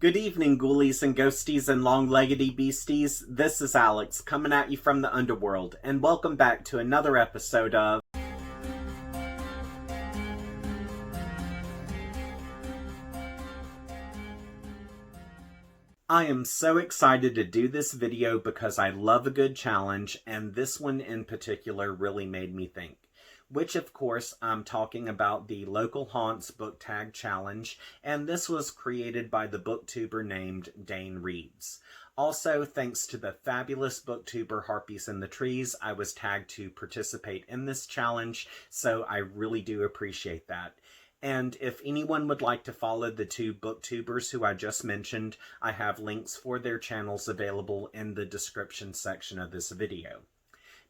Good evening, ghoulies and ghosties and long-leggedy beasties. This is Alex, coming at you from the underworld, and welcome back to another episode of I am so excited to do this video because I love a good challenge, and this one in particular really made me think. Which, of course, I'm talking about the Local Haunts Book Tag Challenge, and this was created by the booktuber named Dane Reads. Also, thanks to the fabulous booktuber Harpies in the Trees, I was tagged to participate in this challenge, so I really do appreciate that. And if anyone would like to follow the two booktubers who I just mentioned, I have links for their channels available in the description section of this video.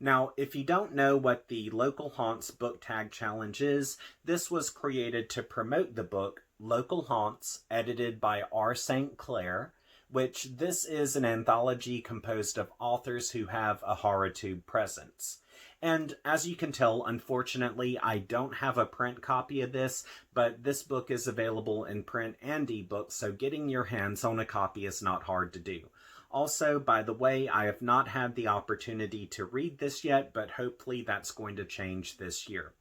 Now, if you don't know what the Local Haunts Book Tag Challenge is, this was created to promote the book Local Haunts, edited by R. St. Clair, which this is an anthology composed of authors who have a HorrorTube presence. And as you can tell, unfortunately, I don't have a print copy of this, but this book is available in print and ebook, so getting your hands on a copy is not hard to do. Also, by the way, I have not had the opportunity to read this yet, but hopefully that's going to change this year.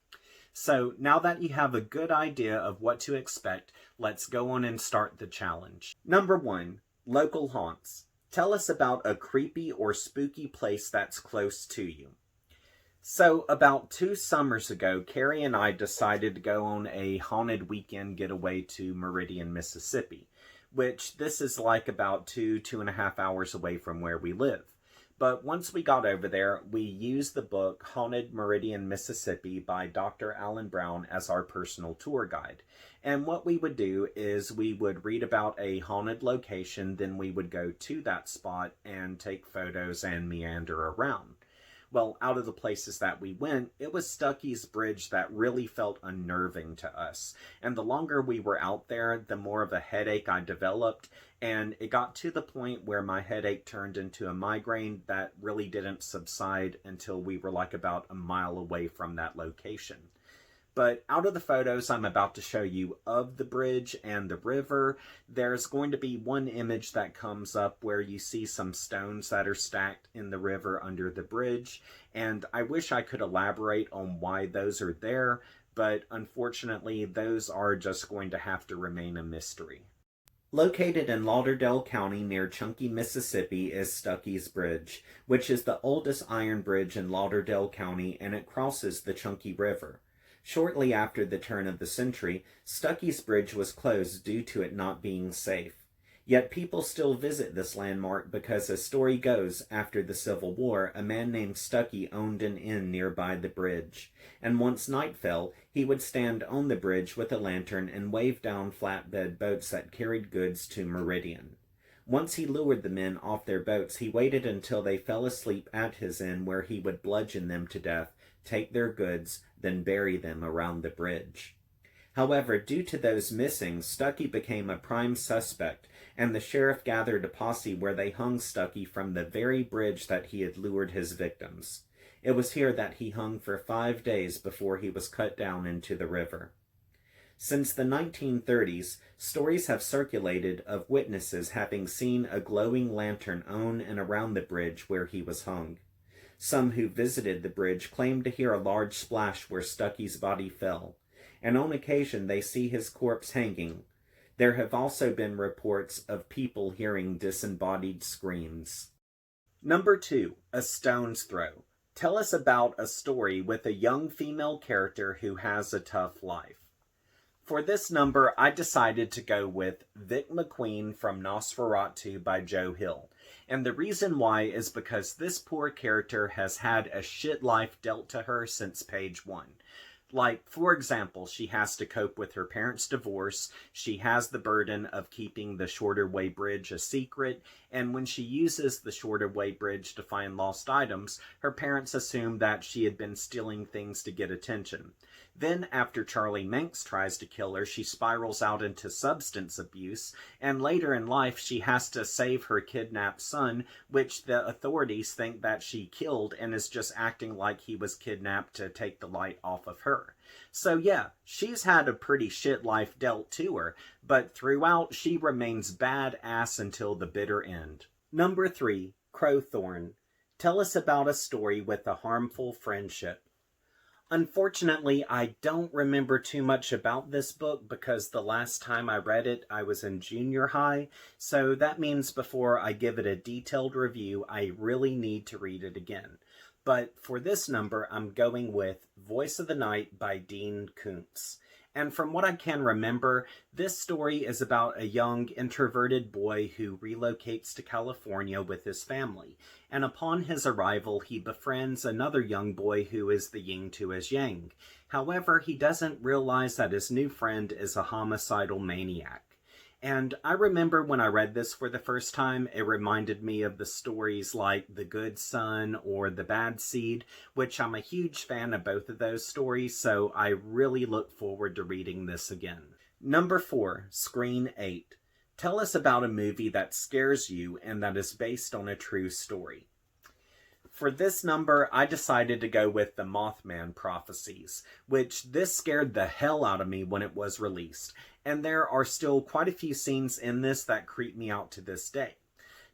So now that you have a good idea of what to expect, let's go on and start the challenge. Number 1, Local Haunts. Tell us about a creepy or spooky place that's close to you. So, about 2 summers ago, Carrie and I decided to go on a haunted weekend getaway to Meridian, Mississippi, which this is like about 2.5 hours away from where we live. But once we got over there, we used the book Haunted Meridian, Mississippi by Dr. Alan Brown as our personal tour guide. And what we would do is we would read about a haunted location, then we would go to that spot and take photos and meander around. Well, out of the places that we went, it was Stuckeys Bridge that really felt unnerving to us. And the longer we were out there, the more of a headache I developed. And it got to the point where my headache turned into a migraine that really didn't subside until we were like about a mile away from that location. But out of the photos I'm about to show you of the bridge and the river, there's going to be one image that comes up where you see some stones that are stacked in the river under the bridge. And I wish I could elaborate on why those are there, but unfortunately those are just going to have to remain a mystery. Located in Lauderdale County near Chunky, Mississippi is Stuckeys Bridge, which is the oldest iron bridge in Lauderdale County, and it crosses the Chunky River. Shortly after the turn of the century, Stuckeys Bridge was closed due to it not being safe. Yet people still visit this landmark because, as story goes, after the Civil War, a man named Stuckey owned an inn nearby the bridge. And once night fell, he would stand on the bridge with a lantern and wave down flatbed boats that carried goods to Meridian. Once he lured the men off their boats, he waited until they fell asleep at his inn, where he would bludgeon them to death, take their goods, then bury them around the bridge. However, due to those missing, Stuckey became a prime suspect, and the sheriff gathered a posse where they hung Stuckey from the very bridge that he had lured his victims. It was here that he hung for 5 days before he was cut down into the river. Since the 1930s, stories have circulated of witnesses having seen a glowing lantern on and around the bridge where he was hung. Some who visited the bridge claimed to hear a large splash where Stuckey's body fell, and on occasion they see his corpse hanging. There have also been reports of people hearing disembodied screams. Number 2, A Stone's Throw. Tell us about a story with a young female character who has a tough life. For this number, I decided to go with Vic McQueen from Nosferatu by Joe Hill. And the reason why is because this poor character has had a shit life dealt to her since page 1. Like, for example, she has to cope with her parents' divorce, she has the burden of keeping the Shorter Way Bridge a secret, and when she uses the Shorter Way Bridge to find lost items, her parents assume that she had been stealing things to get attention. Then, after Charlie Manx tries to kill her, she spirals out into substance abuse, and later in life she has to save her kidnapped son, which the authorities think that she killed and is just acting like he was kidnapped to take the light off of her. So yeah, she's had a pretty shit life dealt to her, but throughout she remains badass until the bitter end. Number 3, Crowthorne. Tell us about a story with a harmful friendship. Unfortunately, I don't remember too much about this book because the last time I read it, I was in junior high, so that means before I give it a detailed review, I really need to read it again. But for this number, I'm going with Voice of the Night by Dean Koontz. And from what I can remember, this story is about a young, introverted boy who relocates to California with his family. And upon his arrival, he befriends another young boy who is the yin to his yang. However, he doesn't realize that his new friend is a homicidal maniac. And I remember when I read this for the first time, it reminded me of the stories like The Good Son or The Bad Seed, which I'm a huge fan of both of those stories, so I really look forward to reading this again. Number 4, Screen 8. Tell us about a movie that scares you and that is based on a true story. For this number, I decided to go with the Mothman Prophecies, which this scared the hell out of me when it was released, and there are still quite a few scenes in this that creep me out to this day.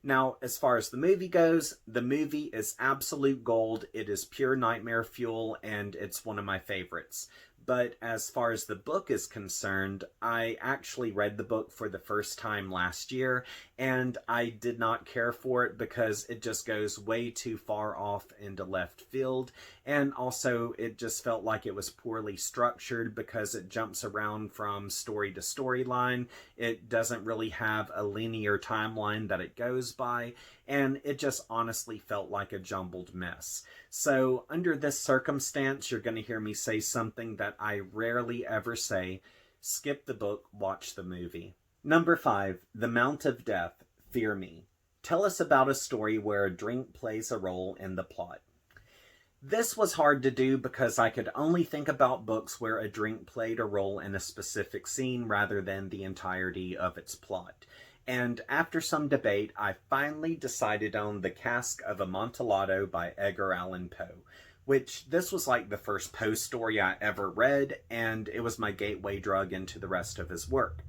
Now, as far as the movie goes, the movie is absolute gold, it is pure nightmare fuel, and it's one of my favorites. But as far as the book is concerned, I actually read the book for the first time last year, and I did not care for it because it just goes way too far off into left field, and also it just felt like it was poorly structured because it jumps around from story to storyline. It doesn't really have a linear timeline that it goes by, and it just honestly felt like a jumbled mess. So under this circumstance, you're going to hear me say something that I rarely ever say: skip the book, watch the movie. Number 5, The Mount of Death, Fear Me. Tell us about a story where a drink plays a role in the plot. This was hard to do because I could only think about books where a drink played a role in a specific scene rather than the entirety of its plot. And after some debate, I finally decided on The Cask of Amontillado by Edgar Allan Poe, which this was like the first Poe story I ever read, and it was my gateway drug into the rest of his work.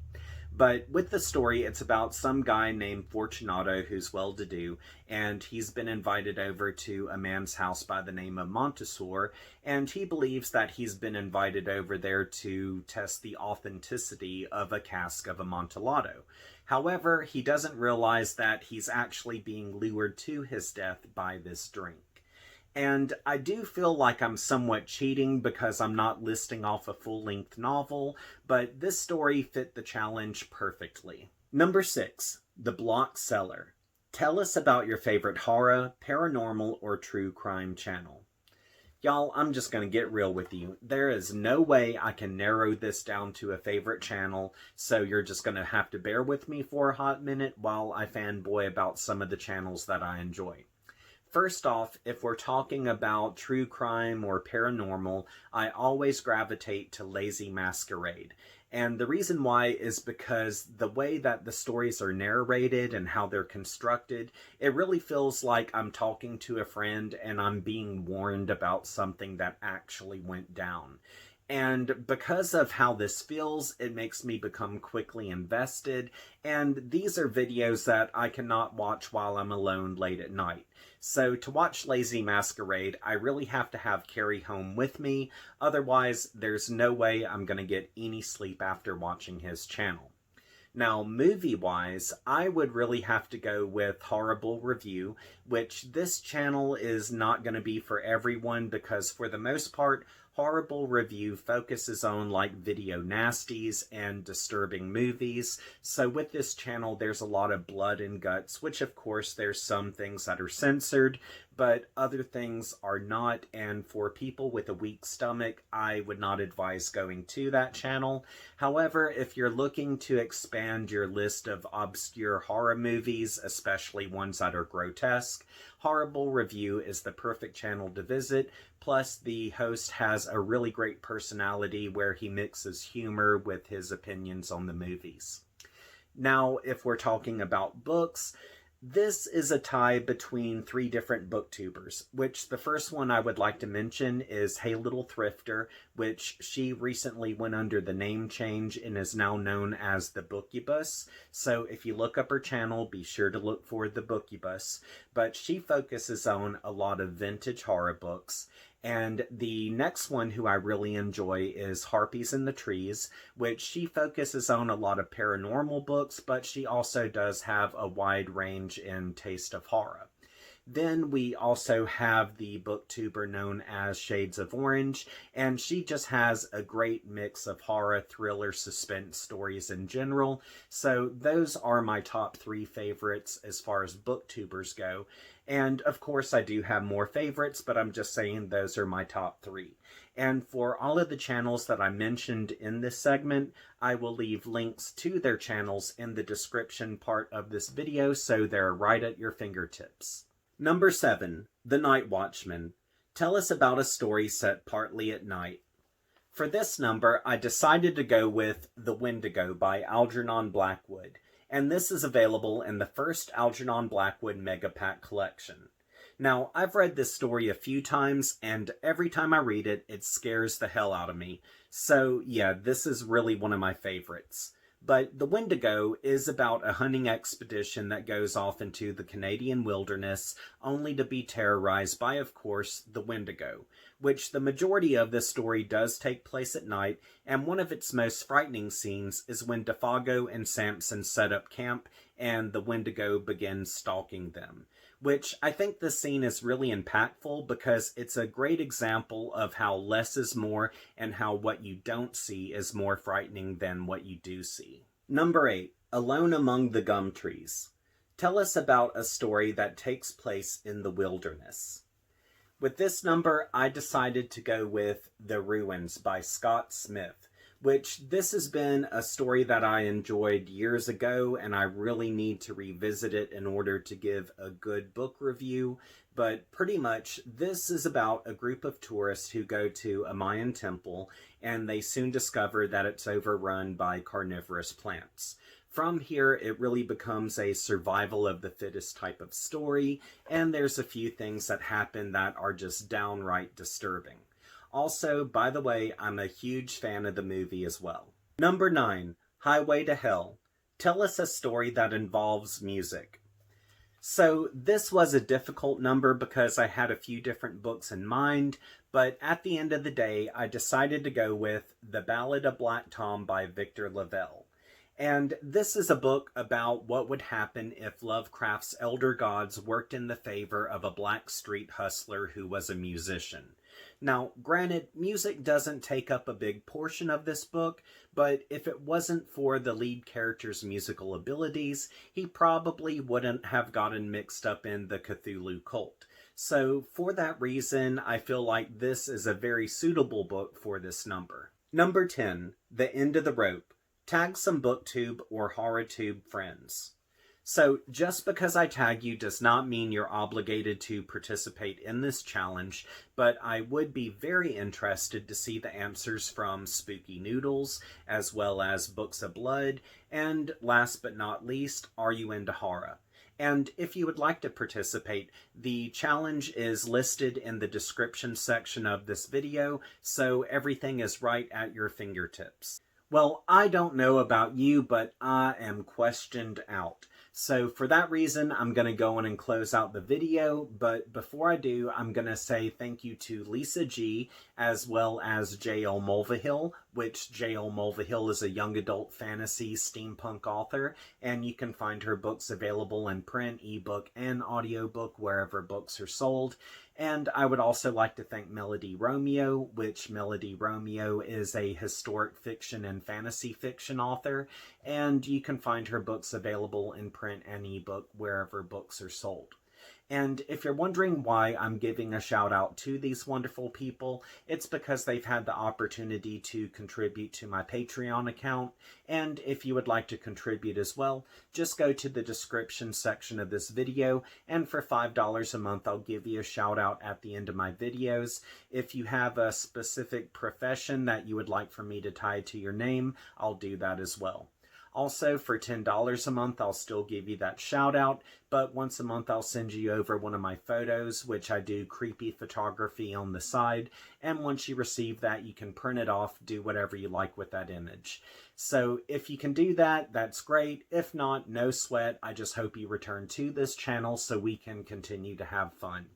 But with the story, it's about some guy named Fortunato who's well-to-do, and he's been invited over to a man's house by the name of Montesor, and he believes that he's been invited over there to test the authenticity of a cask of Amontillado. However, he doesn't realize that he's actually being lured to his death by this drink. And I do feel like I'm somewhat cheating because I'm not listing off a full-length novel, but this story fit the challenge perfectly. Number 6, The Block Cellar. Tell us about your favorite horror, paranormal, or true crime channel. Y'all, I'm just going to get real with you. There is no way I can narrow this down to a favorite channel, so you're just going to have to bear with me for a hot minute while I fanboy about some of the channels that I enjoy. First off, if we're talking about true crime or paranormal, I always gravitate to Lazy Masquerade. And the reason why is because the way that the stories are narrated and how they're constructed, it really feels like I'm talking to a friend and I'm being warned about something that actually went down. And because of how this feels, it makes me become quickly invested, and these are videos that I cannot watch while I'm alone late at night. So to watch Lazy Masquerade, I really have to have Carrie home with me, otherwise there's no way I'm going to get any sleep after watching his channel. Now, movie-wise, I would really have to go with Horrible Review, which this channel is not going to be for everyone because for the most part, Horrible Review focuses on like video nasties and disturbing movies. So with this channel, there's a lot of blood and guts, which of course there's some things that are censored, but other things are not. And for people with a weak stomach, I would not advise going to that channel. However, if you're looking to expand your list of obscure horror movies, especially ones that are grotesque, Horrible Review is the perfect channel to visit. Plus, the host has a really great personality where he mixes humor with his opinions on the movies. Now, if we're talking about books, this is a tie between three different booktubers, which the first one I would like to mention is Hey Little Thrifter, which she recently went under the name change and is now known as the Bookubus. So if you look up her channel, be sure to look for the Bookubus. But she focuses on a lot of vintage horror books. And the next one who I really enjoy is Harpies in the Trees, which she focuses on a lot of paranormal books, but she also does have a wide range in taste of horror. Then we also have the booktuber known as Shades of Orange, and she just has a great mix of horror, thriller, suspense stories in general. So those are my top three favorites as far as booktubers go. And of course I do have more favorites, but I'm just saying those are my top three. And for all of the channels that I mentioned in this segment, I will leave links to their channels in the description part of this video, so they're right at your fingertips. Number 7, The Night Watchman. Tell us about a story set partly at night. For this number, I decided to go with The Windigo by Algernon Blackwood, and this is available in the first Algernon Blackwood Mega Pack collection. Now, I've read this story a few times, and every time I read it, it scares the hell out of me. So yeah, this is really one of my favorites. But The Windigo is about a hunting expedition that goes off into the Canadian wilderness, only to be terrorized by, of course, the Windigo, which the majority of this story does take place at night, and one of its most frightening scenes is when Defago and Samson set up camp and the Windigo begins stalking them. Which I think this scene is really impactful because it's a great example of how less is more and how what you don't see is more frightening than what you do see. Number 8, Alone Among the Gum Trees. Tell us about a story that takes place in the wilderness. With this number, I decided to go with The Ruins by Scott Smith, which this has been a story that I enjoyed years ago, and I really need to revisit it in order to give a good book review. But pretty much, this is about a group of tourists who go to a Mayan temple, and they soon discover that it's overrun by carnivorous plants. From here, it really becomes a survival of the fittest type of story, and there's a few things that happen that are just downright disturbing. Also, by the way, I'm a huge fan of the movie as well. Number 9, Highway to Hell. Tell us a story that involves music. So this was a difficult number because I had a few different books in mind, but at the end of the day, I decided to go with The Ballad of Black Tom by Victor Lavelle. And this is a book about what would happen if Lovecraft's elder gods worked in the favor of a black street hustler who was a musician. Now, granted, music doesn't take up a big portion of this book, but if it wasn't for the lead character's musical abilities, he probably wouldn't have gotten mixed up in the Cthulhu cult. So, for that reason, I feel like this is a very suitable book for this number. Number 10, The End of the Rope. Tag some BookTube or HorrorTube friends. So, just because I tag you does not mean you're obligated to participate in this challenge, but I would be very interested to see the answers from Spooky Noodles, as well as Books of Blood, and last but not least, Are You Into Horror? And if you would like to participate, the challenge is listed in the description section of this video, so everything is right at your fingertips. Well, I don't know about you, but I am questioned out. So for that reason, I'm going to go in and close out the video, but before I do, I'm going to say thank you to Lisa G, as well as J.L. Mulvihill, which J.L. Mulvihill is a young adult fantasy steampunk author, and you can find her books available in print, ebook, and audiobook wherever books are sold. And I would also like to thank Melody Romeo, which Melody Romeo is a historic fiction and fantasy fiction author, and you can find her books available in print and ebook wherever books are sold. And if you're wondering why I'm giving a shout out to these wonderful people, it's because they've had the opportunity to contribute to my Patreon account. And if you would like to contribute as well, just go to the description section of this video, and for $5 a month, I'll give you a shout out at the end of my videos. If you have a specific profession that you would like for me to tie to your name, I'll do that as well. Also, for $10 a month, I'll still give you that shout out, but once a month I'll send you over one of my photos, which I do creepy photography on the side, and once you receive that, you can print it off, do whatever you like with that image. So if you can do that, that's great. If not, no sweat. I just hope you return to this channel so we can continue to have fun.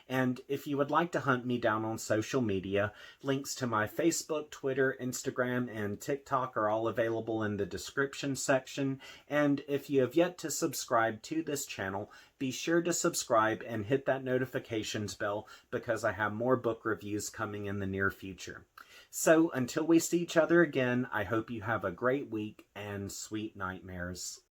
And if you would like to hunt me down on social media, links to my Facebook, Twitter, Instagram, and TikTok are all available in the description section. And if you have yet to subscribe to this channel, be sure to subscribe and hit that notifications bell because I have more book reviews coming in the near future. So until we see each other again, I hope you have a great week and sweet nightmares.